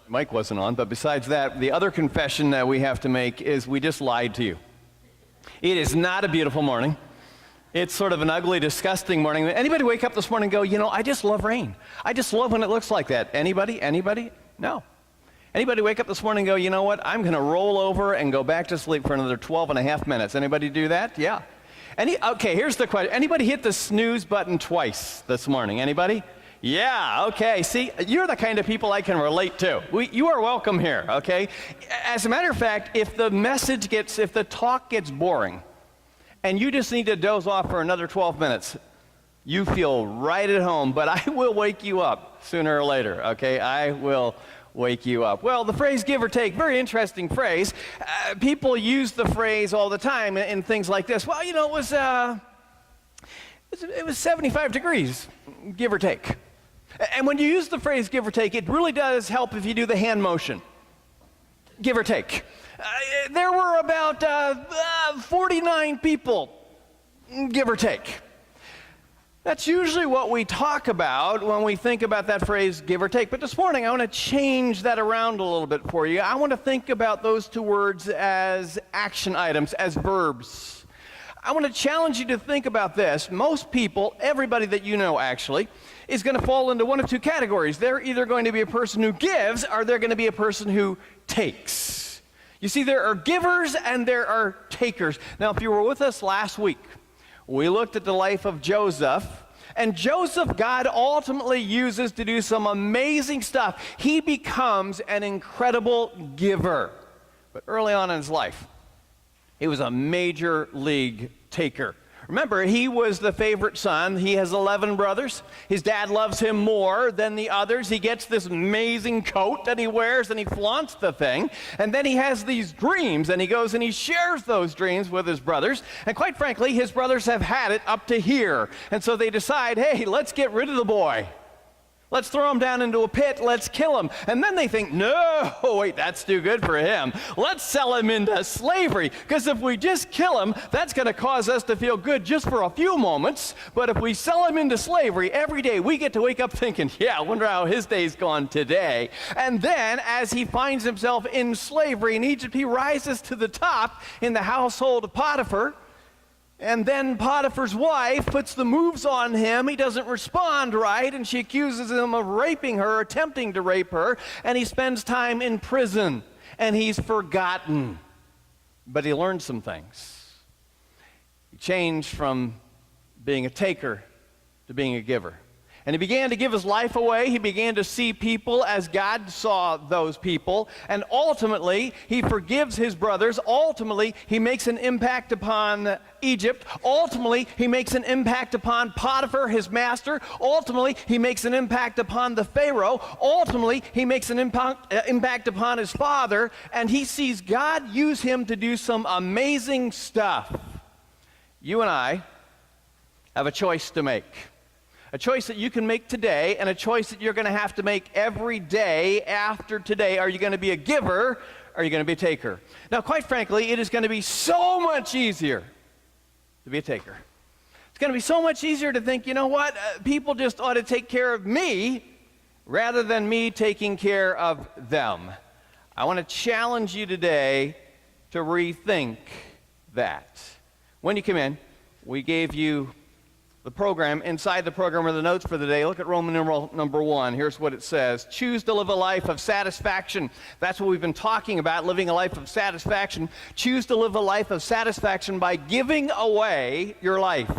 Mic wasn't on, but besides that, the other confession that we have to make is we just lied to you. It is not a beautiful morning. It's sort of an ugly, disgusting morning. Anybody wake up this morning and go, you know, I just love rain. I just love when it looks like that. Anybody? Anybody? No. Anybody wake up this morning and go, you know what, I'm going to roll over and go back to sleep for another 12 and a half minutes. Anybody do that? Yeah. Okay, here's the question. Anybody hit the snooze button twice this morning? Anybody? Yeah, okay. See, you're the kind of people I can relate to. You are welcome here, okay? As a matter of fact, if the talk gets boring, and you just need to doze off for another 12 minutes, you feel right at home, but I will wake you up sooner or later, okay? I will wake you up. Well, the phrase give or take, very interesting phrase. People use the phrase all the time in things like this. Well, you know, it was 75 degrees, give or take. And when you use the phrase give or take, it really does help if you do the hand motion. Give or take. There were about 49 people, give or take. That's usually what we talk about when we think about that phrase, give or take. But this morning, I want to change that around a little bit for you. I want to think about those two words as action items, as verbs. I want to challenge you to think about this. Most people, everybody that you know actually, is going to fall into one of two categories. They're either going to be a person who gives, or they're going to be a person who takes. You see, there are givers and there are takers. Now, if you were with us last week, we looked at the life of Joseph, and Joseph, God ultimately uses to do some amazing stuff. He becomes an incredible giver. But early on in his life, he was a major league taker. Remember, he was the favorite son. He has 11 brothers. His dad loves him more than the others. He gets this amazing coat that he wears, and he flaunts the thing. And then he has these dreams, and he goes and he shares those dreams with his brothers. And quite frankly, his brothers have had it up to here. And so they decide, hey, let's get rid of the boy. Let's throw him down into a pit, let's kill him. And then they think, no, wait, that's too good for him. Let's sell him into slavery, because if we just kill him, that's going to cause us to feel good just for a few moments. But if we sell him into slavery, every day we get to wake up thinking, yeah, I wonder how his day's gone today. And then as he finds himself in slavery in Egypt, he rises to the top in the household of Potiphar. And then Potiphar's wife puts the moves on him. He doesn't respond right, and she accuses him of raping her, attempting to rape her, and he spends time in prison, and he's forgotten. But he learned some things. He changed from being a taker to being a giver. And he began to give his life away. He began to see people as God saw those people. And ultimately, he forgives his brothers. Ultimately, he makes an impact upon Egypt. Ultimately, he makes an impact upon Potiphar, his master. Ultimately, he makes an impact upon the Pharaoh. Ultimately, he makes an impact upon his father. And he sees God use him to do some amazing stuff. You and I have a choice to make. A choice that you can make today, and a choice that you're going to have to make every day after today. Are you going to be a giver, or are you going to be a taker? Now, quite frankly, it is going to be so much easier to be a taker. It's going to be so much easier to think, you know what, people just ought to take care of me rather than me taking care of them. I want to challenge you today to rethink that. When you come in, we gave you the program. Inside the program are the notes for the day. Look at Roman numeral number 1. Here's what it says. Choose to live a life of satisfaction. That's what we've been talking about, living a life of satisfaction. Choose to live a life of satisfaction by giving away your life.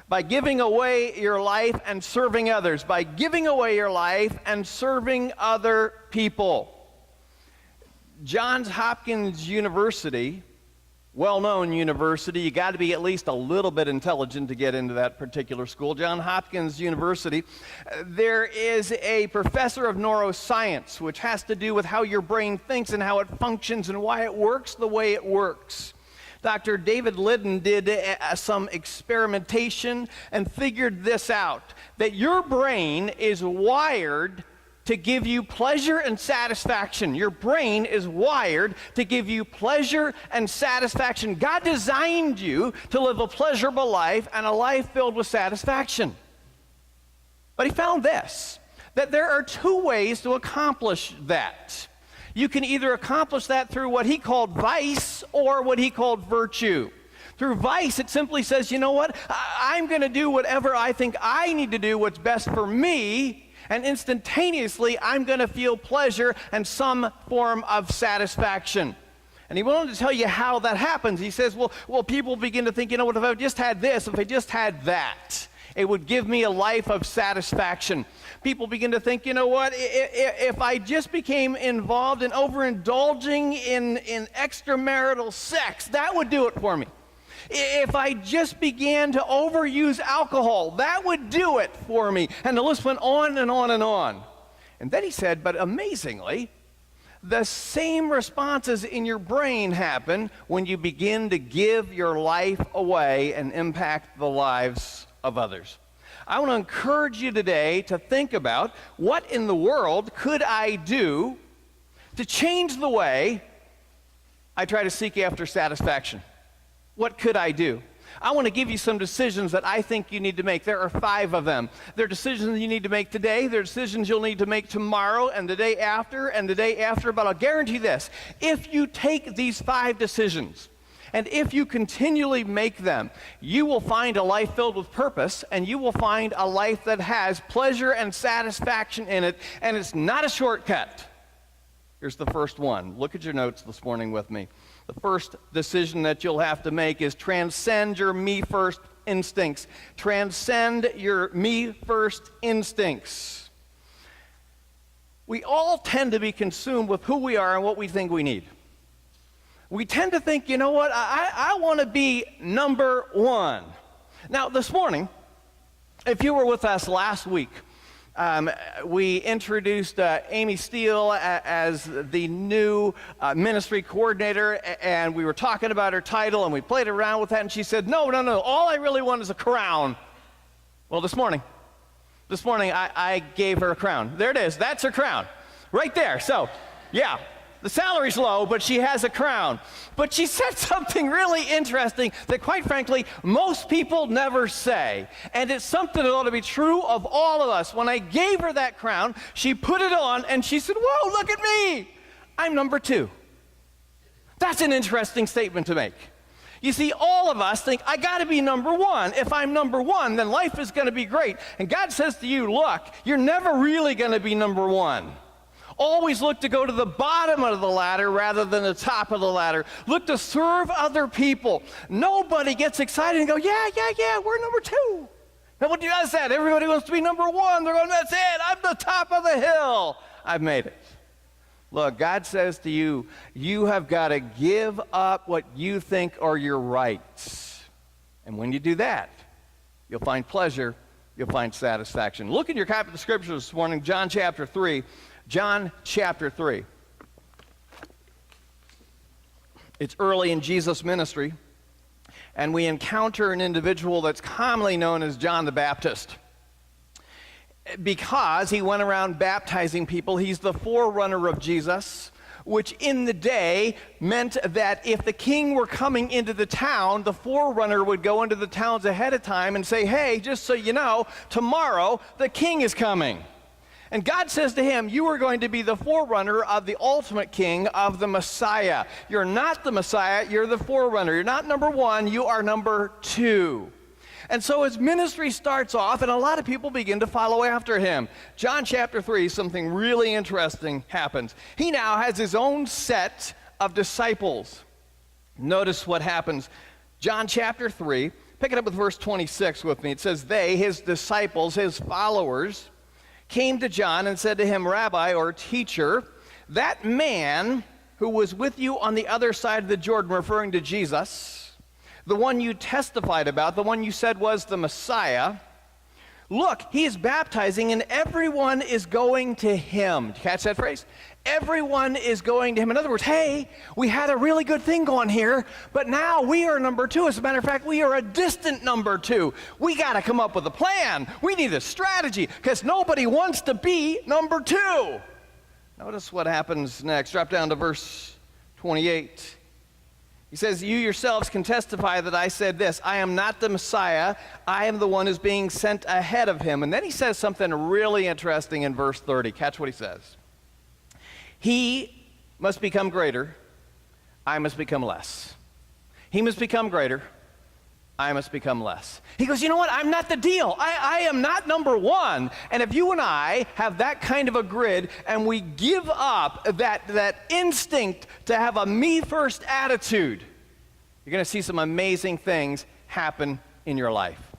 By giving away your life and serving others. By giving away your life and serving other people. Johns Hopkins University, well-known university. You got to be at least a little bit intelligent to get into that particular school. Johns Hopkins University, there is a professor of neuroscience, which has to do with how your brain thinks and how it functions and why it works the way it works. Dr. David Liddon did some experimentation and figured this out, that your brain is wired to give you pleasure and satisfaction. Your brain is wired to give you pleasure and satisfaction. God designed you to live a pleasurable life and a life filled with satisfaction. But he found this, that there are two ways to accomplish that. You can either accomplish that through what he called vice or what he called virtue. Through vice, it simply says, you know what? I'm going to do whatever I think I need to do, what's best for me, and instantaneously I'm going to feel pleasure and some form of satisfaction. And he went on to tell you how that happens. He says, well, people begin to think, you know what, if I just had this, if I just had that, it would give me a life of satisfaction. People begin to think, you know what, if I just became involved in overindulging in extramarital sex, that would do it for me. If I just began to overuse alcohol, that would do it for me. And the list went on and on and on. And then he said, but amazingly, the same responses in your brain happen when you begin to give your life away and impact the lives of others. I want to encourage you today to think about what in the world could I do to change the way I try to seek after satisfaction. What could I do? I want to give you some decisions that I think you need to make. There are 5 of them. There are decisions you need to make today. There are decisions you'll need to make tomorrow and the day after and the day after. But I'll guarantee this. If you take these 5 decisions, and if you continually make them, you will find a life filled with purpose, and you will find a life that has pleasure and satisfaction in it, and it's not a shortcut. Here's the first one. Look at your notes this morning with me. The first decision that you'll have to make is transcend your me-first instincts. Transcend your me-first instincts. We all tend to be consumed with who we are and what we think we need. We tend to think, you know what, I want to be number one. Now, this morning, if you were with us last week, we introduced Amy Steele as the new ministry coordinator, and we were talking about her title, and we played around with that, and she said, no, all I really want is a crown. Well, this morning I gave her a crown. There it is. That's her crown. Right there. So, yeah. The salary's low, but she has a crown. But she said something really interesting that, quite frankly, most people never say. And it's something that ought to be true of all of us. When I gave her that crown, she put it on, and she said, whoa, look at me. I'm number 2. That's an interesting statement to make. You see, all of us think, I got to be number 1. If I'm number 1, then life is going to be great. And God says to you, look, you're never really going to be number 1. Always look to go to the bottom of the ladder rather than the top of the ladder. Look to serve other people. Nobody gets excited and go, yeah, we're number 2. Nobody does that. Everybody wants to be number 1. They're going, that's it. I'm the top of the hill. I've made it. Look, God says to you, you have got to give up what you think are your rights. And when you do that, you'll find pleasure, you'll find satisfaction. Look in your copy of the scripture this morning, John chapter 3. John chapter 3. It's early in Jesus' ministry, and we encounter an individual that's commonly known as John the Baptist. Because he went around baptizing people, he's the forerunner of Jesus, which in the day meant that if the king were coming into the town, the forerunner would go into the towns ahead of time and say, hey, just so you know, tomorrow the king is coming. And God says to him, you are going to be the forerunner of the ultimate king, of the Messiah. You're not the Messiah, you're the forerunner. You're not number 1, you are number 2. And so his ministry starts off, and a lot of people begin to follow after him. John chapter 3, something really interesting happens. He now has his own set of disciples. Notice what happens. John chapter 3, pick it up with verse 26 with me. It says, they, his disciples, his followers, came to John and said to him, Rabbi, or teacher, that man who was with you on the other side of the Jordan, referring to Jesus, the one you testified about, the one you said was the Messiah, look, he is baptizing and everyone is going to him. Did you catch that phrase? Everyone is going to him. In other words, hey, we had a really good thing going here, but now we are number 2. As a matter of fact, we are a distant number 2. We got to come up with a plan. We need a strategy because nobody wants to be number 2. Notice what happens next. Drop down to verse 28. He says, you yourselves can testify that I said this, I am not the Messiah, I am the one who's being sent ahead of him. And then he says something really interesting in verse 30. Catch what he says. He must become greater, I must become less. He must become greater, I must become less. He goes, you know what? I'm not the deal. I am not number one. And if you and I have that kind of a grid and we give up that instinct to have a me first attitude, you're going to see some amazing things happen in your life.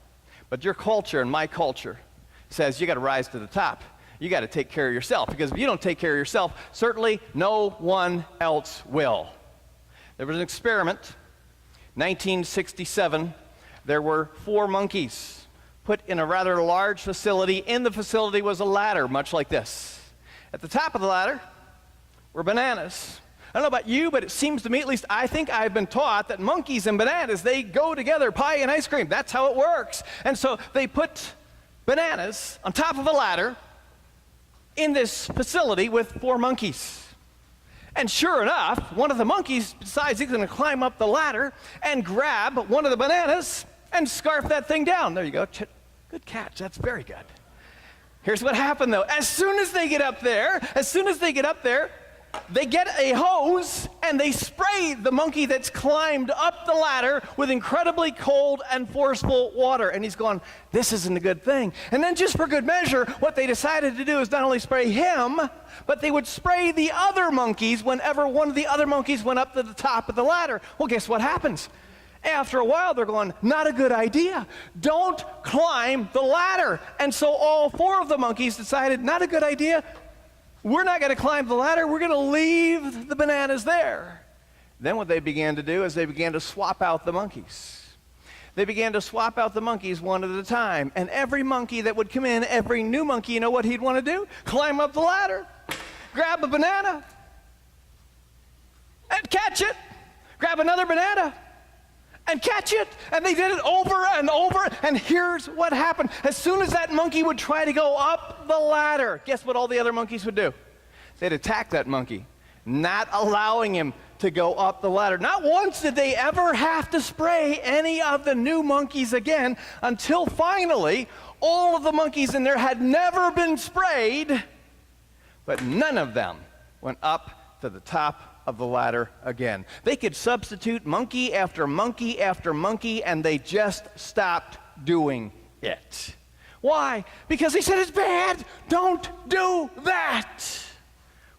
But your culture and my culture says you got to rise to the top. You got to take care of yourself, because if you don't take care of yourself, certainly no one else will. There was an experiment, 1967. There were 4 monkeys put in a rather large facility. In the facility was a ladder, much like this. At the top of the ladder were bananas. I don't know about you, but it seems to me, at least I think I've been taught, that monkeys and bananas, they go together, pie and ice cream. That's how it works. And so they put bananas on top of a ladder in this facility with 4 monkeys. And sure enough, one of the monkeys decides he's going to climb up the ladder and grab one of the bananas and scarf that thing down. There you go. Good catch. That's very good. Here's what happened, though. As soon as they get up there, they get a hose and they spray the monkey that's climbed up the ladder with incredibly cold and forceful water. And he's going, this isn't a good thing. And then just for good measure, what they decided to do is not only spray him, but they would spray the other monkeys whenever one of the other monkeys went up to the top of the ladder. Well, guess what happens? After a while, they're going, not a good idea. Don't climb the ladder. And so all 4 of the monkeys decided, not a good idea. We're not going to climb the ladder. We're going to leave the bananas there. Then what they began to do is they began to swap out the monkeys. They began to swap out the monkeys one at a time. And every monkey that would come in, every new monkey, you know what he'd want to do? Climb up the ladder, grab a banana, and catch it. Grab another banana, and catch it. And they did it over and over. And here's what happened. As soon as that monkey would try to go up the ladder, guess what all the other monkeys would do? They'd attack that monkey, not allowing him to go up the ladder. Not once did they ever have to spray any of the new monkeys again, until finally all of the monkeys in there had never been sprayed, but none of them went up to the top of the ladder again. They could substitute monkey after monkey after monkey, and they just stopped doing it. Why? Because they said it's bad. Don't do that.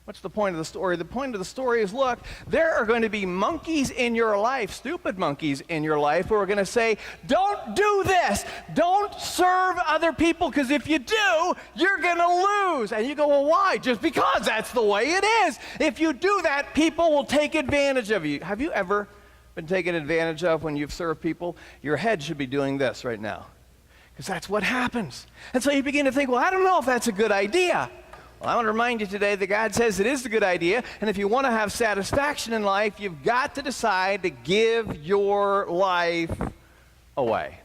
What's the point of the story? The point of the story is, look, there are going to be monkeys in your life, stupid monkeys in your life, who are going to say, don't do this. Don't serve other people, because if you do, you're going to lose. And you go, well, why? Just because that's the way it is. If you do that, people will take advantage of you. Have you ever been taken advantage of when you've served people? Your head should be doing this right now, because that's what happens. And so you begin to think, well, I don't know if that's a good idea. Well, I want to remind you today that God says it is a good idea, and if you want to have satisfaction in life, you've got to decide to give your life away.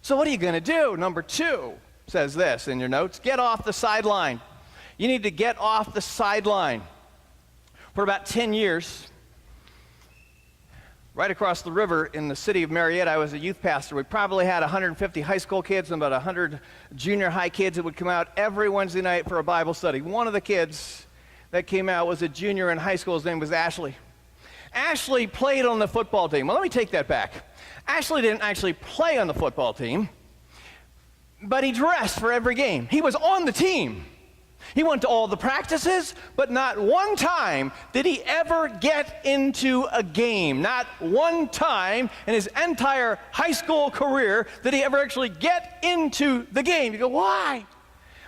So what are you going to do? Number 2 says this in your notes: get off the sideline. You need to get off the sideline. For about 10 years, right across the river in the city of Marietta, I was a youth pastor. We probably had 150 high school kids and about 100 junior high kids that would come out every Wednesday night for a Bible study. One of the kids that came out was a junior in high school. His name was Ashley. Ashley played on the football team. Well, let me take that back. Ashley didn't actually play on the football team, but he dressed for every game. He was on the team. He went to all the practices, but not one time did he ever get into a game. Not one time in his entire high school career did he ever actually get into the game. You go, why?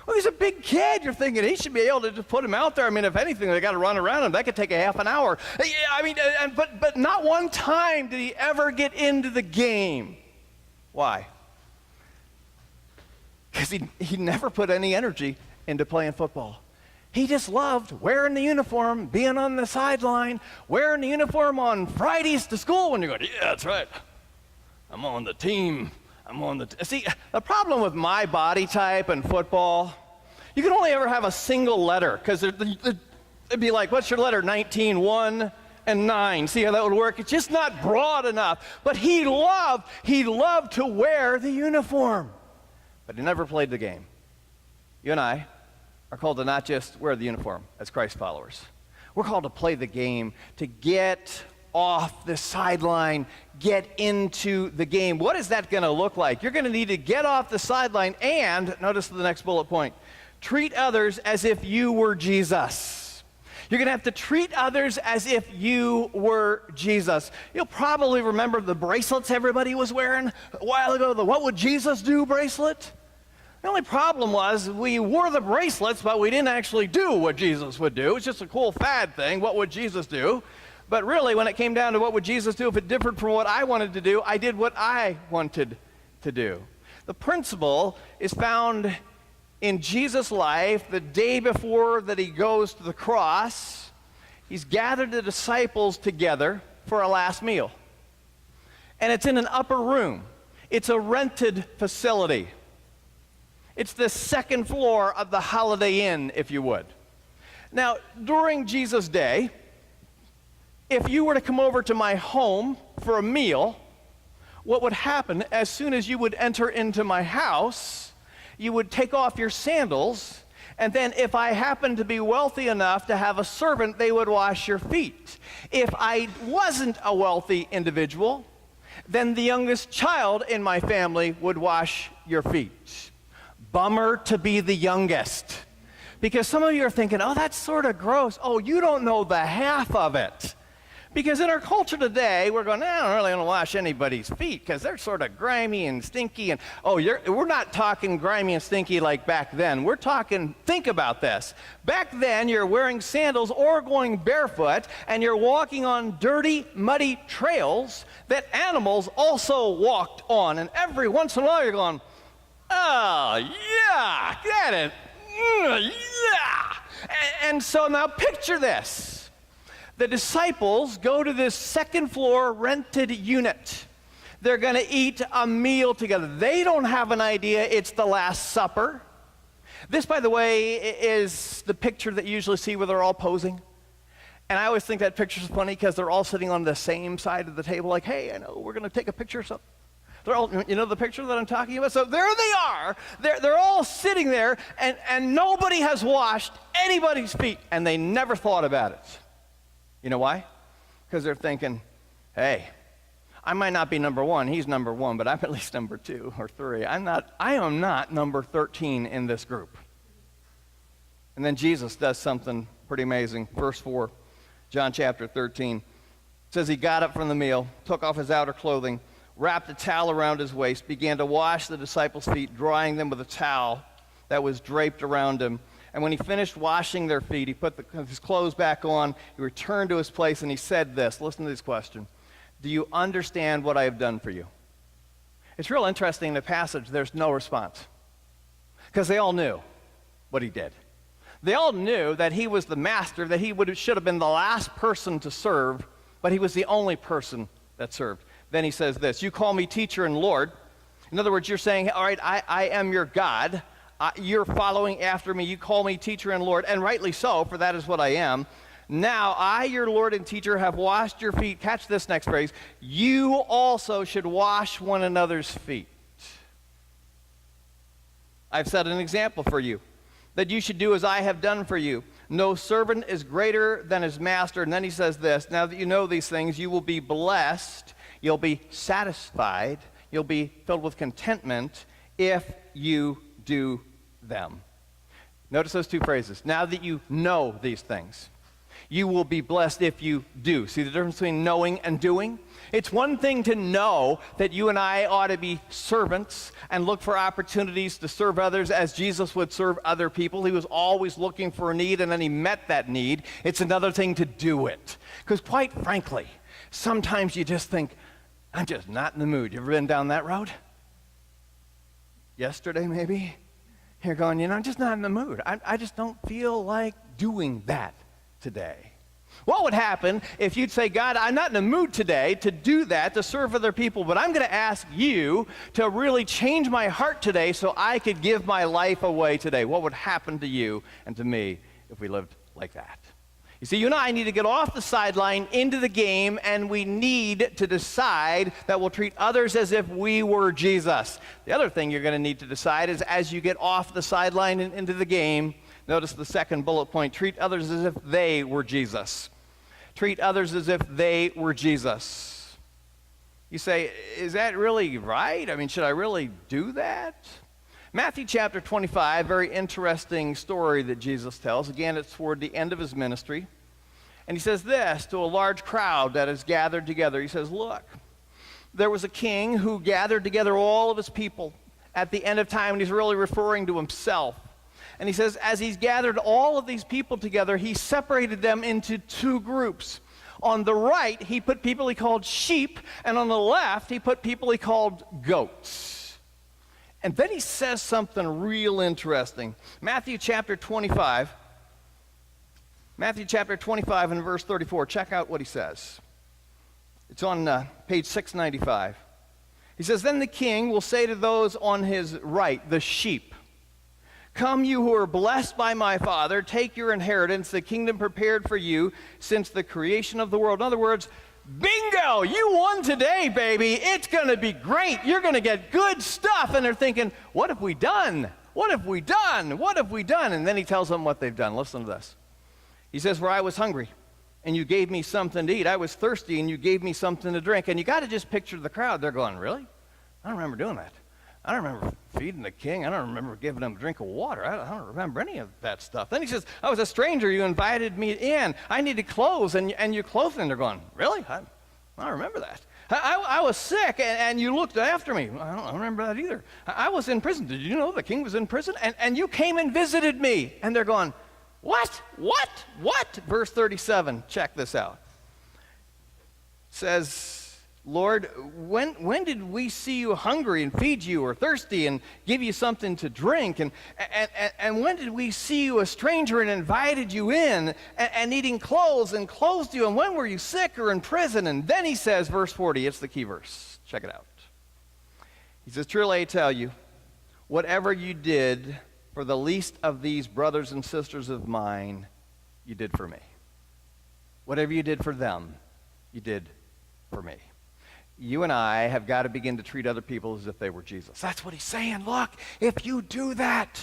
Well, he's a big kid. You're thinking he should be able to just put him out there. I mean, if anything, they got to run around him. That could take a half an hour. I mean, but not one time did he ever get into the game. Why? Because he never put any energy into playing football. He just loved wearing the uniform, being on the sideline, wearing the uniform on Fridays to school when you're going, yeah, that's right. I'm on the team. See, the problem with my body type and football, you can only ever have a single letter, because it'd be like, what's your letter? 19-1. and 9. See how that would work? It's just not broad enough. But he loved to wear the uniform. But he never played the game. You and I are called to not just wear the uniform as Christ followers. We're called to play the game, to get off the sideline, get into the game. What is that going to look like? You're going to need to get off the sideline and, notice the next bullet point, treat others as if you were Jesus. You're going to have to treat others as if you were Jesus. You'll probably remember the bracelets everybody was wearing a while ago, the "What Would Jesus Do" bracelet. The only problem was we wore the bracelets, but we didn't actually do what Jesus would do. It's just a cool fad thing. What would Jesus do? But really, when it came down to what would Jesus do, if it differed from what I wanted to do, I did what I wanted to do. The principle is found in Jesus' life the day before that he goes to the cross. He's gathered the disciples together for a last meal. And it's in an upper room. It's a rented facility. It's the second floor of the Holiday Inn, if you would. Now, during Jesus' day, if you were to come over to my home for a meal, what would happen as soon as you would enter into my house, you would take off your sandals, and then if I happened to be wealthy enough to have a servant, they would wash your feet. If I wasn't a wealthy individual, then the youngest child in my family would wash your feet. Bummer to be the youngest. Because some of you are thinking, oh, that's sort of gross. Oh, you don't know the half of it. Because in our culture today, we're going, I don't really want to wash anybody's feet because they're sort of grimy and stinky. And we're not talking grimy and stinky like back then. We're talking, think about this. Back then, you're wearing sandals or going barefoot, and you're walking on dirty, muddy trails that animals also walked on. And every once in a while, you're going, oh, yeah, get it. Yeah. And so now picture this. The disciples go to this second floor rented unit. They're going to eat a meal together. They don't have an idea it's the Last Supper. This, by the way, is the picture that you usually see where they're all posing. And I always think that picture's funny because they're all sitting on the same side of the table like, hey, I know we're going to take a picture or something. They're all, you know the picture that I'm talking about? So there they are. They're all sitting there, and nobody has washed anybody's feet, and they never thought about it. You know why? Because they're thinking, hey, I might not be number one. He's number one, but I'm at least number 2 or 3. I am not number 13 in this group. And then Jesus does something pretty amazing. Verse 4, John chapter 13, says he got up from the meal, took off his outer clothing, wrapped a towel around his waist, began to wash the disciples' feet, drying them with a towel that was draped around him. And when he finished washing their feet, he put his clothes back on, he returned to his place, and he said this. Listen to this question. Do you understand what I have done for you? It's real interesting in the passage, there's no response. Because they all knew what he did. They all knew that he was the master, that he should have been the last person to serve, but he was the only person that served. Then he says this, you call me teacher and Lord. In other words, you're saying, all right, I am your God. You're following after me. You call me teacher and Lord, and rightly so, for that is what I am. Now I, your Lord and teacher, have washed your feet. Catch this next phrase. You also should wash one another's feet. I've set an example for you, that you should do as I have done for you. No servant is greater than his master. And then he says this, now that you know these things, you will be blessed. You'll be satisfied. You'll be filled with contentment if you do them. Notice those two phrases. Now that you know these things, you will be blessed if you do. See the difference between knowing and doing? It's one thing to know that you and I ought to be servants and look for opportunities to serve others as Jesus would serve other people. He was always looking for a need, and then he met that need. It's another thing to do it. Because quite frankly, sometimes you just think, I'm just not in the mood. You ever been down that road? Yesterday, maybe? You're going, I'm just not in the mood. I just don't feel like doing that today. What would happen if you'd say, God, I'm not in the mood today to do that, to serve other people, but I'm going to ask you to really change my heart today so I could give my life away today? What would happen to you and to me if we lived like that? You see, you and I need to get off the sideline into the game, and we need to decide that we'll treat others as if we were Jesus. The other thing you're going to need to decide is as you get off the sideline and into the game, notice the second bullet point, treat others as if they were Jesus. Treat others as if they were Jesus. You say, is that really right? I mean, should I really do that? Matthew chapter 25, very interesting story that Jesus tells. Again, it's toward the end of his ministry. And he says this to a large crowd that is gathered together. He says, look, there was a king who gathered together all of his people at the end of time, and he's really referring to himself. And he says, as he's gathered all of these people together, he separated them into two groups. On the right, he put people he called sheep, and on the left, he put people he called goats. And then he says something real interesting. Matthew chapter 25 and verse 34. Check out what he says. It's on page 695. He says, then the king will say to those on his right, the sheep, come, you who are blessed by my Father, take your inheritance, the kingdom prepared for you since the creation of the world. In other words, bingo, you won today, baby. It's going to be great. You're going to get good stuff. And they're thinking, what have we done? What have we done? What have we done? And then he tells them what they've done. Listen to this. He says, for I was hungry, and you gave me something to eat. I was thirsty, and you gave me something to drink. And you got to just picture the crowd. They're going, really? I don't remember doing that. I don't remember feeding the king. I don't remember giving him a drink of water. I don't remember any of that stuff. Then he says, I was a stranger. You invited me in. I needed clothes, and you clothed me. And they're going, really? I don't remember that. I was sick, and you looked after me. I don't remember that either. I was in prison. Did you know the king was in prison? And you came and visited me. And they're going, what? Verse 37, check this out. It says, Lord, when did we see you hungry and feed you, or thirsty and give you something to drink? And when did we see you a stranger and invited you in, and needing clothes and clothed you? And when were you sick or in prison? And then he says, verse 40, it's the key verse. Check it out. He says, truly I tell you, whatever you did for the least of these brothers and sisters of mine, you did for me. Whatever you did for them, you did for me. You and I have got to begin to treat other people as if they were Jesus. That's what he's saying. Look, if you do that,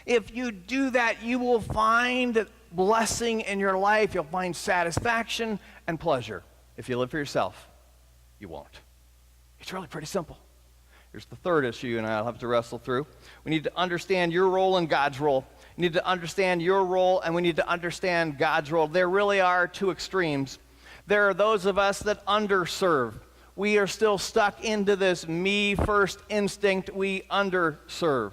you will find blessing in your life. You'll find satisfaction and pleasure. If you live for yourself, you won't. It's really pretty simple. Here's the third issue you and I will have to wrestle through. We need to understand your role and God's role. We need to understand your role, and we need to understand God's role. There really are two extremes. There are those of us that underserve. We are still stuck into this me-first instinct. We underserve.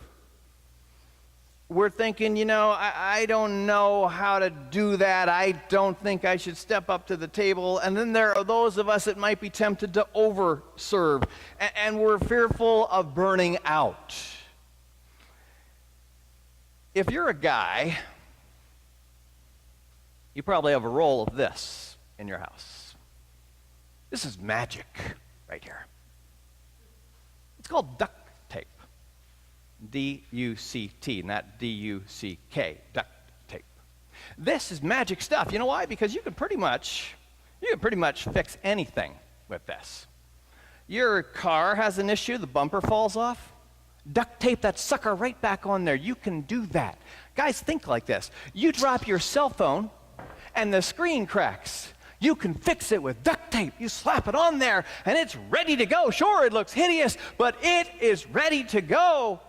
We're thinking, I don't know how to do that. I don't think I should step up to the table. And then there are those of us that might be tempted to overserve. And we're fearful of burning out. If you're a guy, you probably have a roll of this in your house. This is magic right here. It's called duct tape. D-U-C-T, not D-U-C-K, duct tape. This is magic stuff. You know why? Because you can pretty much fix anything with this. Your car has an issue, the bumper falls off. Duct tape that sucker right back on there. You can do that. Guys, think like this. You drop your cell phone and the screen cracks. You can fix it with duct tape. You slap it on there, and it's ready to go. Sure, it looks hideous, but it is ready to go.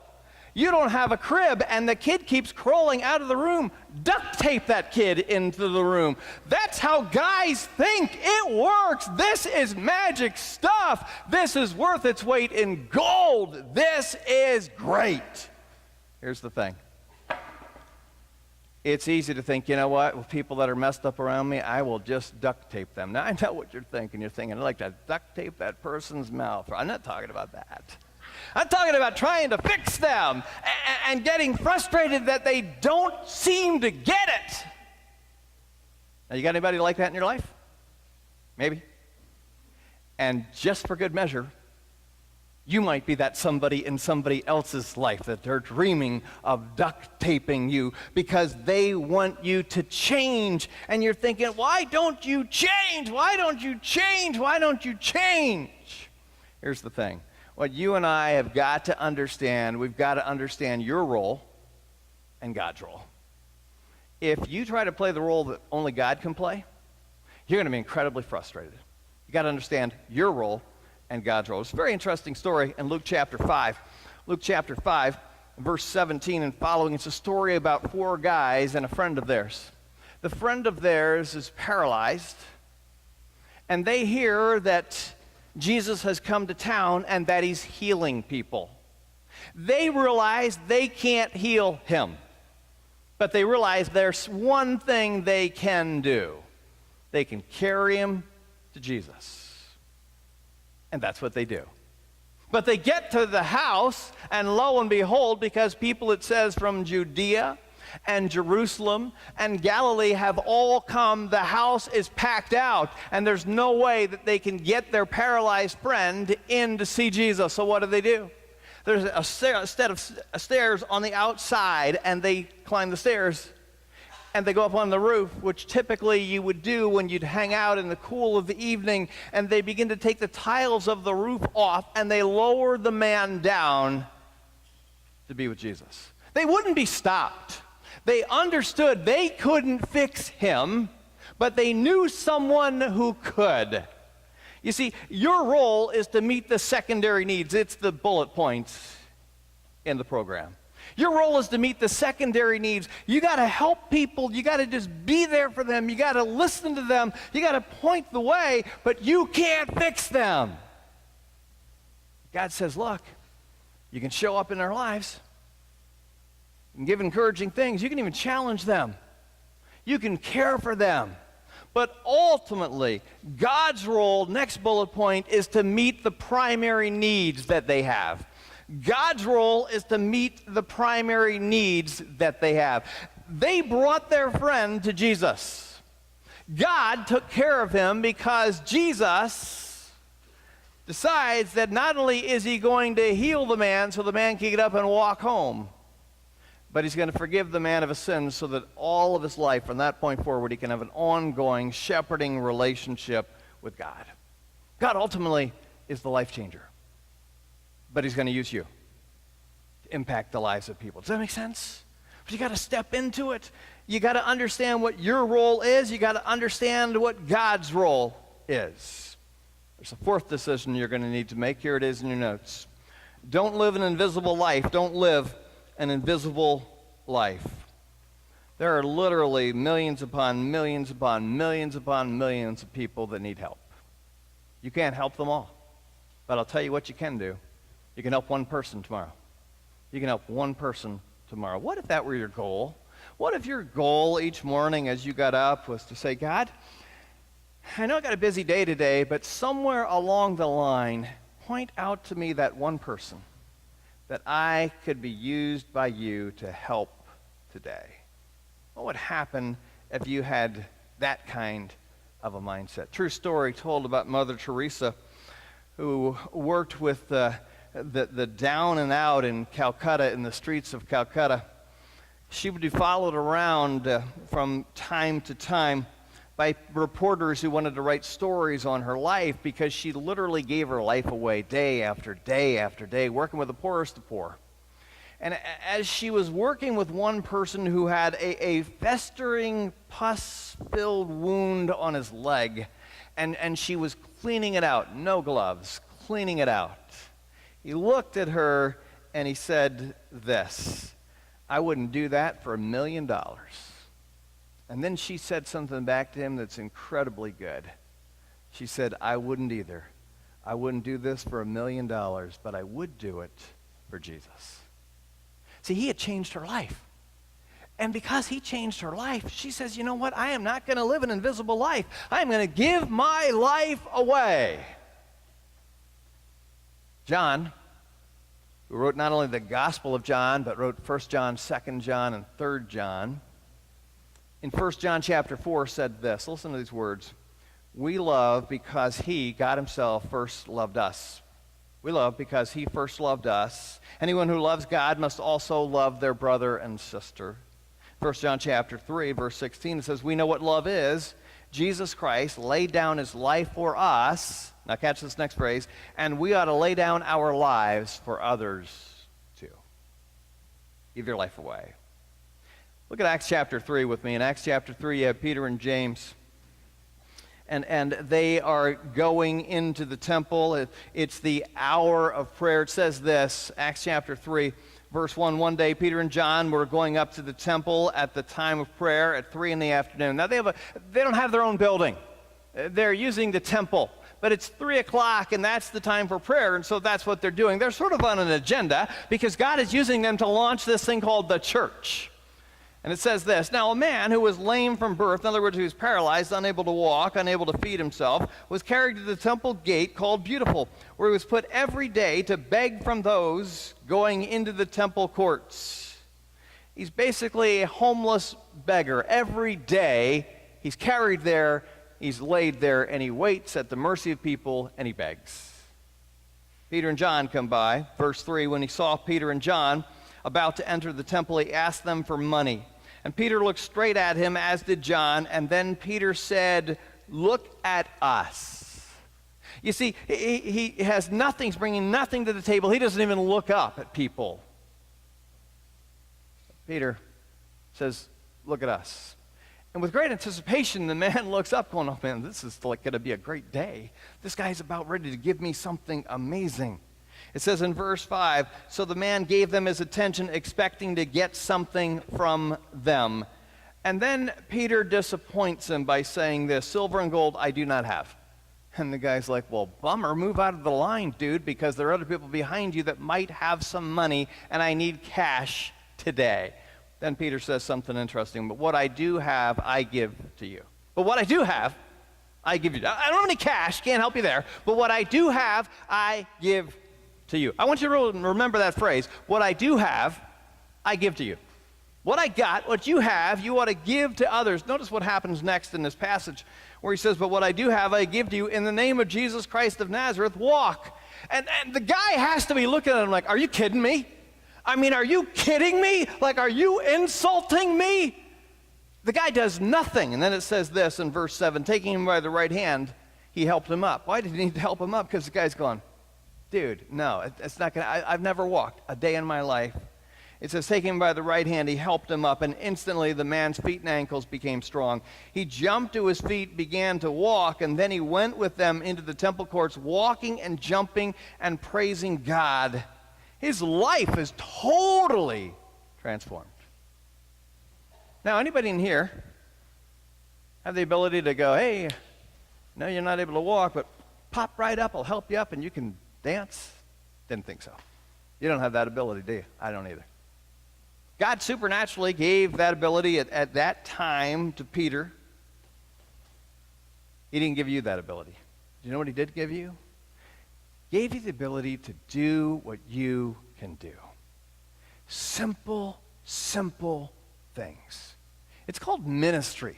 You don't have a crib, and the kid keeps crawling out of the room. Duct tape that kid into the room. That's how guys think. It works. This is magic stuff. This is worth its weight in gold. This is great. Here's the thing. It's easy to think, you know what, with people that are messed up around me, I will just duct tape them. Now, I know what you're thinking. You're thinking, I'd like to duct tape that person's mouth. I'm not talking about that. I'm talking about trying to fix them and getting frustrated that they don't seem to get it. Now, you got anybody like that in your life? Maybe. And just for good measure, You might be that somebody in somebody else's life that they're dreaming of duct taping you because they want you to change. And you're thinking, why don't you change? Why don't you change? Why don't you change? Here's the thing. What you and I have got to understand, we've got to understand your role and God's role. If you try to play the role that only God can play, you're going to be incredibly frustrated. You got to understand your role and God's role. It's a very interesting story in Luke chapter 5. Luke chapter 5, verse 17 and following, it's a story about 4 guys and a friend of theirs. The friend of theirs is paralyzed, and they hear that Jesus has come to town and that he's healing people. They realize they can't heal him, but they realize there's one thing they can do. They can carry him to Jesus. And that's what they do. But they get to the house, and lo and behold, because people, it says, from Judea and Jerusalem and Galilee have all come, the house is packed out, and there's no way that they can get their paralyzed friend in to see Jesus. So what do? There's a set of stairs on the outside, and they climb the stairs, and they go up on the roof, which typically you would do when you'd hang out in the cool of the evening, and they begin to take the tiles of the roof off, and they lower the man down to be with Jesus. They wouldn't be stopped. They understood they couldn't fix him, but they knew someone who could. You see, your role is to meet the secondary needs. It's the bullet points in the program. Your role is to meet the secondary needs. You got to help people. You got to just be there for them. You got to listen to them. You got to point the way, but you can't fix them. God says, look, you can show up in their lives. You can give encouraging things. You can even challenge them. You can care for them. But ultimately, God's role, next bullet point, is to meet the primary needs that they have. God's role is to meet the primary needs that they have. They brought their friend to Jesus. God took care of him because Jesus decides that not only is he going to heal the man so the man can get up and walk home, but he's going to forgive the man of his sins so that all of his life, from that point forward, he can have an ongoing shepherding relationship with God. God ultimately is the life changer, but he's going to use you to impact the lives of people. Does that make sense? But you got to step into it. You got to understand what your role is. You got to understand what God's role is. There's a 4th decision you're going to need to make. Here it is in your notes. Don't live an invisible life. Don't live an invisible life. There are literally millions upon millions upon millions upon millions of people that need help. You can't help them all. But I'll tell you what you can do. You can help one person tomorrow. You can help one person tomorrow. What if that were your goal? What if your goal each morning as you got up was to say, God, I know I got a busy day today, but somewhere along the line, point out to me that one person that I could be used by you to help today. What would happen if you had that kind of a mindset? True story told about Mother Teresa, who worked with the down and out in Calcutta, in the streets of Calcutta. She would be followed around from time to time by reporters who wanted to write stories on her life because she literally gave her life away day after day after day, working with the poorest of poor. And as she was working with one person who had a festering, pus-filled wound on his leg, and she was cleaning it out, no gloves, cleaning it out, he looked at her and he said this, I wouldn't do that for $1 million. And then she said something back to him that's incredibly good. She said, I wouldn't either. I wouldn't do this for $1 million, but I would do it for Jesus. See, he had changed her life. And because he changed her life, she says, you know what? I am not going to live an invisible life. I am going to give my life away. John, who wrote not only the Gospel of John, but wrote 1 John, 2 John, and 3 John, in 1 John chapter 4 said this. Listen to these words. We love because he, God himself, first loved us. We love because he first loved us. Anyone who loves God must also love their brother and sister. 1 John chapter 3, verse 16, it says, we know what love is. Jesus Christ laid down his life for us. Now catch this next phrase. And we ought to lay down our lives for others too. Give your life away. Look at Acts chapter 3 with me. In Acts chapter 3, you have Peter and James. And they are going into the temple. It's the hour of prayer. It says this, Acts chapter 3, verse 1, one day Peter and John were going up to the temple at the time of prayer at 3 in the afternoon. Now, they don't have their own building. They're using the temple. But it's 3 o'clock, and that's the time for prayer, and so that's what they're doing. They're sort of on an agenda because God is using them to launch this thing called the church. And it says this, now a man who was lame from birth, in other words, he was paralyzed, unable to walk, unable to feed himself, was carried to the temple gate called Beautiful, where he was put every day to beg from those going into the temple courts. He's basically a homeless beggar. Every day he's carried there, he's laid there, and he waits at the mercy of people, and he begs. Peter and John come by. Verse 3, when he saw Peter and John about to enter the temple, he asked them for money. And Peter looked straight at him, as did John, and then Peter said, look at us. You see, he has nothing, he's bringing nothing to the table. He doesn't even look up at people. Peter says, look at us. And with great anticipation, the man looks up going, oh man, this is like going to be a great day. This guy's about ready to give me something amazing. It says in verse 5, so the man gave them his attention, expecting to get something from them. And then Peter disappoints him by saying this, silver and gold I do not have. And the guy's like, well, bummer, move out of the line, dude, because there are other people behind you that might have some money, and I need cash today. Then Peter says something interesting, but what I do have, I give to you. But what I do have, I give you. I don't have any cash, can't help you there, but what I do have, I give to you. I want you to remember that phrase. What I do have, I give to you. What I got, what you have, you ought to give to others. Notice what happens next in this passage where he says, but what I do have, I give to you. In the name of Jesus Christ of Nazareth, walk. And the guy has to be looking at him like, are you kidding me? I mean, are you kidding me? Like, are you insulting me? The guy does nothing. And then it says this in verse 7, taking him by the right hand, he helped him up. Why did he need to help him up? Because the guy's going, dude, no, it's not going to, I've never walked a day in my life. It says, taking him by the right hand, he helped him up, and instantly the man's feet and ankles became strong. He jumped to his feet, began to walk, and then he went with them into the temple courts, walking and jumping and praising God. His life is totally transformed. Now, anybody in here have the ability to go, hey, no, you're not able to walk, but pop right up, I'll help you up, and you can dance? Didn't think so. You don't have that ability, do you? I don't either. God supernaturally gave that ability at that time to Peter. He didn't give you that ability. Do you know what he did give you? Gave you the ability to do what you can do. Simple, simple things. It's called ministry.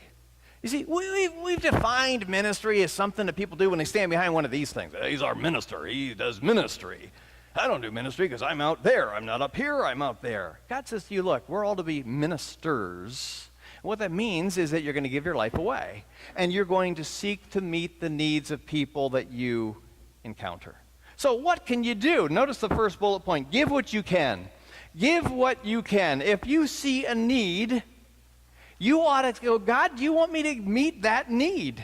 You see, we've defined ministry as something that people do when they stand behind one of these things. He's our minister. He does ministry. I don't do ministry because I'm out there. I'm not up here. I'm out there. God says to you, look, we're all to be ministers. What that means is that you're going to give your life away, and you're going to seek to meet the needs of people that you encounter. So what can you do? Notice the first bullet point. Give what you can. Give what you can. If you see a need, you ought to go, God, do you want me to meet that need?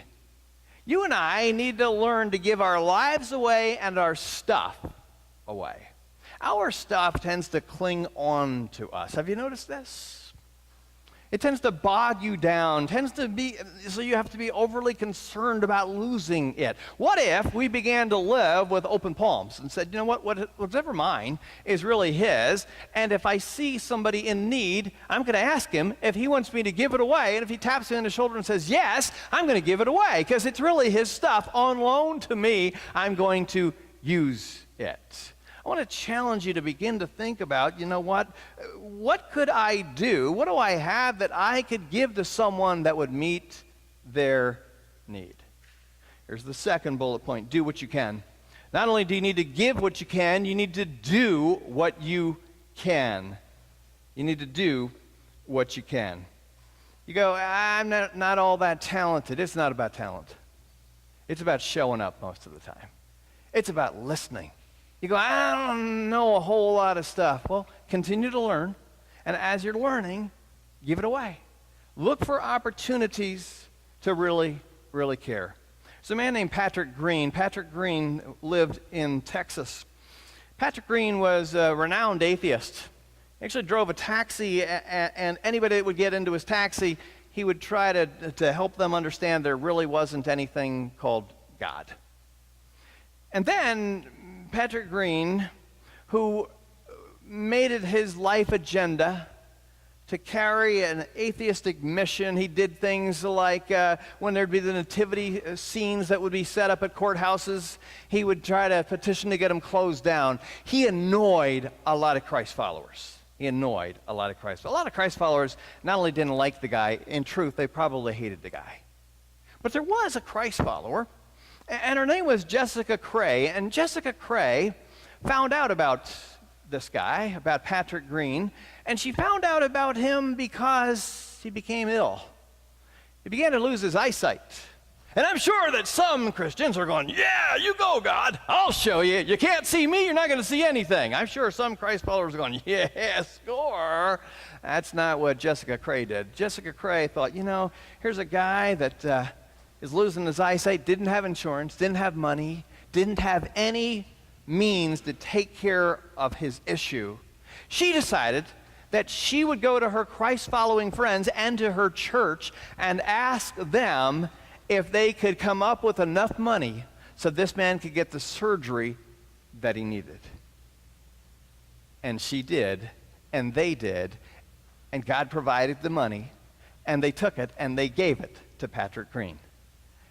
You and I need to learn to give our lives away and our stuff away. Our stuff tends to cling on to us. Have you noticed this? It tends to bog you down, tends to be, so you have to be overly concerned about losing it. What if we began to live with open palms and said, you know what, whatever mine is really his, and if I see somebody in need, I'm going to ask him if he wants me to give it away, and if he taps me on the shoulder and says, yes, I'm going to give it away, because it's really his stuff on loan to me, I'm going to use it. I want to challenge you to begin to think about, you know what could I do? What do I have that I could give to someone that would meet their need? Here's the second bullet point. Do what you can. Not only do you need to give what you can, you need to do what you can. You need to do what you can. You go, I'm not all that talented. It's not about talent. It's about showing up most of the time. It's about listening. You go, I don't know a whole lot of stuff. Well, continue to learn, and as you're learning, give it away. Look for opportunities to really, really care. There's a man named Patrick Green. Patrick Green lived in Texas. Patrick Green was a renowned atheist. He actually drove a taxi, and anybody that would get into his taxi, he would try to help them understand there really wasn't anything called God. And then Patrick Green, who made it his life agenda to carry an atheistic mission. He did things like when there'd be the nativity scenes that would be set up at courthouses, he would try to petition to get them closed down. He annoyed a lot of Christ followers. A lot of Christ followers not only didn't like the guy, in truth, they probably hated the guy. But there was a Christ follower, and her name was Jessica Cray, and Jessica Cray found out about this guy, about Patrick Green, and she found out about him because he became ill. He began to lose his eyesight. And I'm sure that some Christians are going, yeah, you go, God. I'll show you. You can't see me, you're not going to see anything. I'm sure some Christ followers are going, yeah, score. That's not what Jessica Cray did. Jessica Cray thought, here's a guy that is losing his eyesight, didn't have insurance, didn't have money, didn't have any means to take care of his issue. She decided that she would go to her Christ-following friends and to her church and ask them if they could come up with enough money so this man could get the surgery that he needed. And she did, and they did, and God provided the money, and they took it, and they gave it to Patrick Green.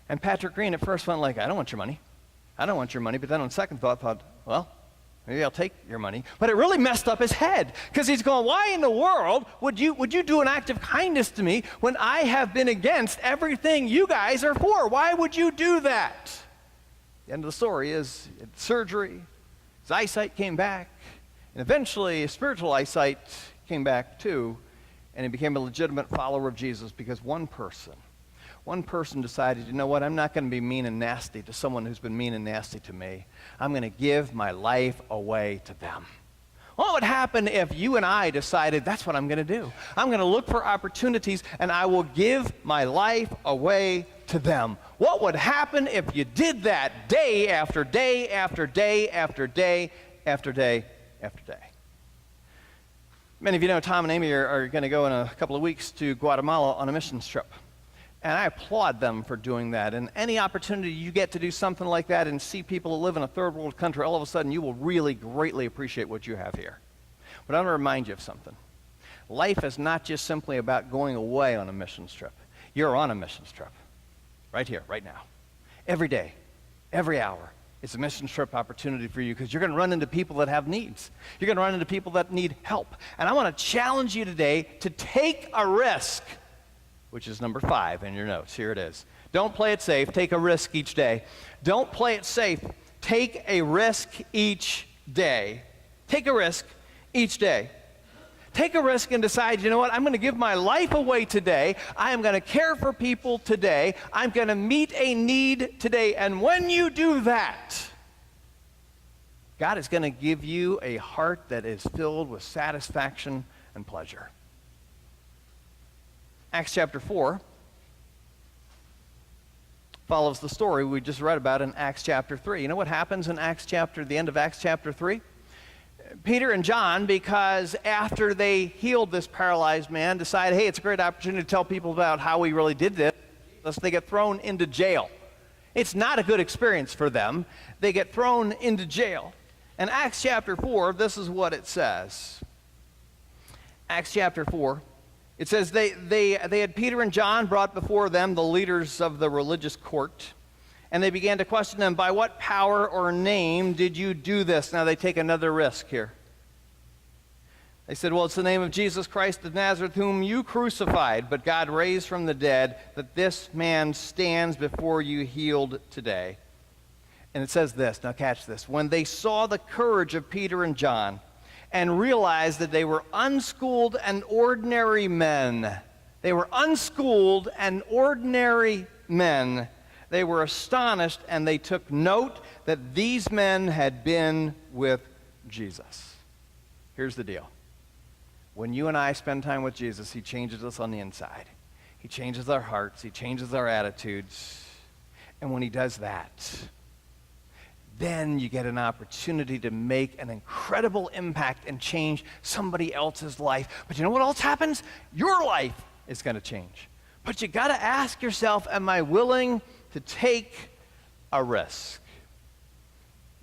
And Patrick Green at first went like, I don't want your money. But then on second thought, well, maybe I'll take your money. But it really messed up his head, because he's going, why in the world would you do an act of kindness to me when I have been against everything you guys are for? Why would you do that? The end of the story is he had surgery, his eyesight came back, and eventually his spiritual eyesight came back too, and he became a legitimate follower of Jesus because one person decided, you know what, I'm not going to be mean and nasty to someone who's been mean and nasty to me. I'm going to give my life away to them. What would happen if you and I decided that's what I'm going to do? I'm going to look for opportunities and I will give my life away to them. What would happen if you did that day after day after day after day after day after day? Many of you know Tom and Amy are going to go in a couple of weeks to Guatemala on a missions trip. And I applaud them for doing that. And any opportunity you get to do something like that and see people who live in a third world country, all of a sudden you will really greatly appreciate what you have here. But I want to remind you of something. Life is not just simply about going away on a missions trip. You're on a missions trip. Right here, right now. Every day, every hour. It's a missions trip opportunity for you because you're going to run into people that have needs. You're going to run into people that need help. And I want to challenge you today to take a risk, which is number 5 in your notes. Here it is. Don't play it safe. Take a risk each day. Don't play it safe. Take a risk each day. Take a risk each day. Take a risk and decide, you know what, I'm going to give my life away today. I am going to care for people today. I'm going to meet a need today. And when you do that, God is going to give you a heart that is filled with satisfaction and pleasure. Acts chapter 4 follows the story we just read about in Acts chapter 3. You know what happens in the end of Acts chapter 3? Peter and John, because after they healed this paralyzed man, decide, hey, it's a great opportunity to tell people about how we really did this. They get thrown into jail. It's not a good experience for them. They get thrown into jail. In Acts chapter 4, this is what it says. Acts chapter 4. It says they had Peter and John brought before them, the leaders of the religious court, and they began to question them, by what power or name did you do this? Now they take another risk here. They said, well, it's the name of Jesus Christ of Nazareth, whom you crucified, but God raised from the dead, that this man stands before you healed today. And it says this, now catch this. When they saw the courage of Peter and John and realized that they were unschooled and ordinary men, they were unschooled and ordinary men, they were astonished and they took note that these men had been with Jesus. Here's the deal. When you and I spend time with Jesus, he changes us on the inside. He changes our hearts. He changes our attitudes. And when he does that, then you get an opportunity to make an incredible impact and change somebody else's life. But you know what else happens? Your life is going to change. But you got to ask yourself, am I willing to take a risk?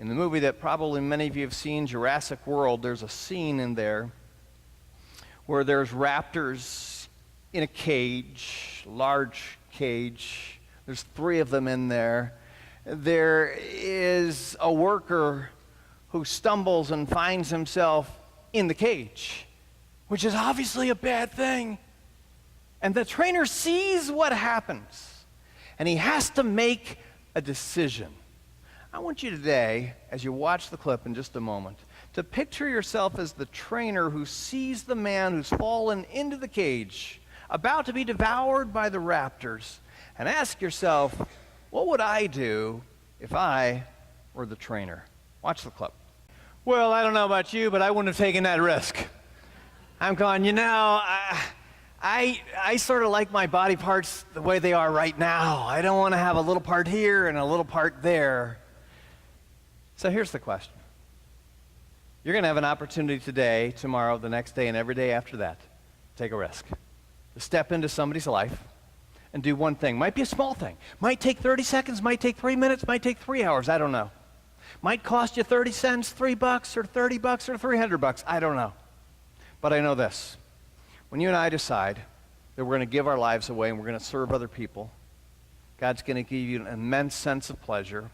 In the movie that probably many of you have seen, Jurassic World, there's a scene in there where there's raptors in a cage, large cage. There's 3 of them in there. There is a worker who stumbles and finds himself in the cage, which is obviously a bad thing. And the trainer sees what happens, and he has to make a decision. I want you today, as you watch the clip in just a moment, to picture yourself as the trainer who sees the man who's fallen into the cage, about to be devoured by the raptors, and ask yourself, what would I do if I were the trainer? Watch the clip. Well, I don't know about you, but I wouldn't have taken that risk. I'm going, I sort of like my body parts the way they are right now. I don't want to have a little part here and a little part there. So here's the question. You're going to have an opportunity today, tomorrow, the next day, and every day after that. Take a risk. To step into somebody's life and do one thing. Might be a small thing. Might take 30 seconds, might take 3 minutes, might take 3 hours. I don't know. Might cost you 30 cents, $3, or $30, or $300. I don't know. But I know this. When you and I decide that we're going to give our lives away and we're going to serve other people, God's going to give you an immense sense of pleasure,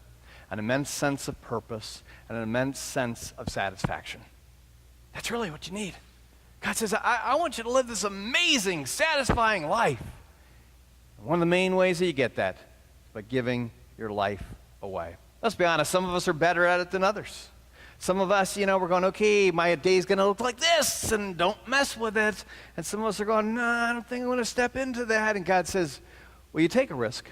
an immense sense of purpose, and an immense sense of satisfaction. That's really what you need. God says, I want you to live this amazing, satisfying life. And one of the main ways that you get that is by giving your life away. Let's be honest, some of us are better at it than others. Some of us, we're going, okay, my day's going to look like this, and don't mess with it. And some of us are going, no, I don't think I want to step into that. And God says, will you take a risk?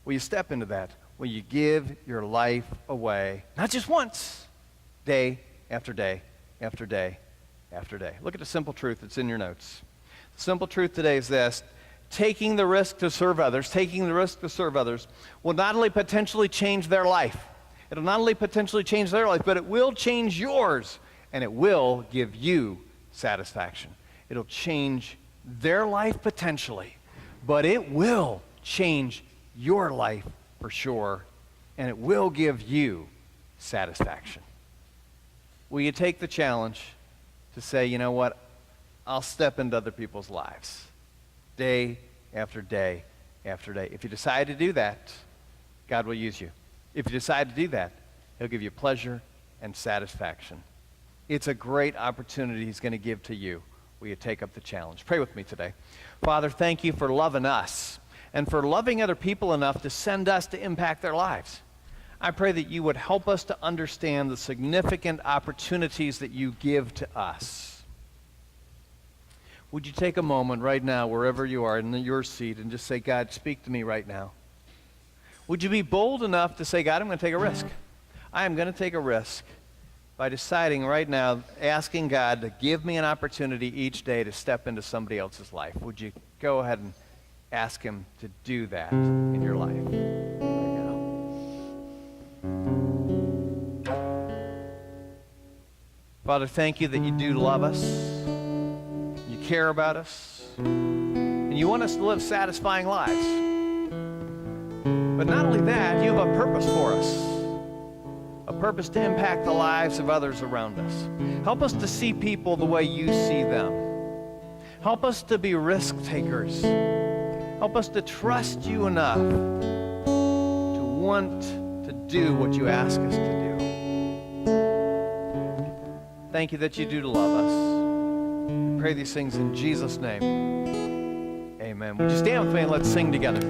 Will you step into that? Will you give your life away? Not just once, day after day after day after day. Look at the simple truth that's in your notes. The simple truth today is this. Taking the risk to serve others, will not only potentially change their life, it'll not only potentially change their life, but it will change yours, and it will give you satisfaction. It'll change their life potentially, but it will change your life for sure, and it will give you satisfaction. Will you take the challenge to say, you know what, I'll step into other people's lives day after day after day? If you decide to do that, God will use you. If you decide to do that, he'll give you pleasure and satisfaction. It's a great opportunity he's going to give to you. Will you take up the challenge? Pray with me today. Father, thank you for loving us and for loving other people enough to send us to impact their lives. I pray that you would help us to understand the significant opportunities that you give to us. Would you take a moment right now, wherever you are, in your seat, and just say, God, speak to me right now. Would you be bold enough to say, God, I'm going to take a risk. I am going to take a risk by deciding right now, asking God to give me an opportunity each day to step into somebody else's life. Would you go ahead and ask him to do that in your life right now? Father, thank you that you do love us. You care about us. And you want us to live satisfying lives. But not only that, you have a purpose for us. A purpose to impact the lives of others around us. Help us to see people the way you see them. Help us to be risk takers. Help us to trust you enough to want to do what you ask us to do. Thank you that you do love us. We pray these things in Jesus' name. Amen. Would you stand with me and let's sing together?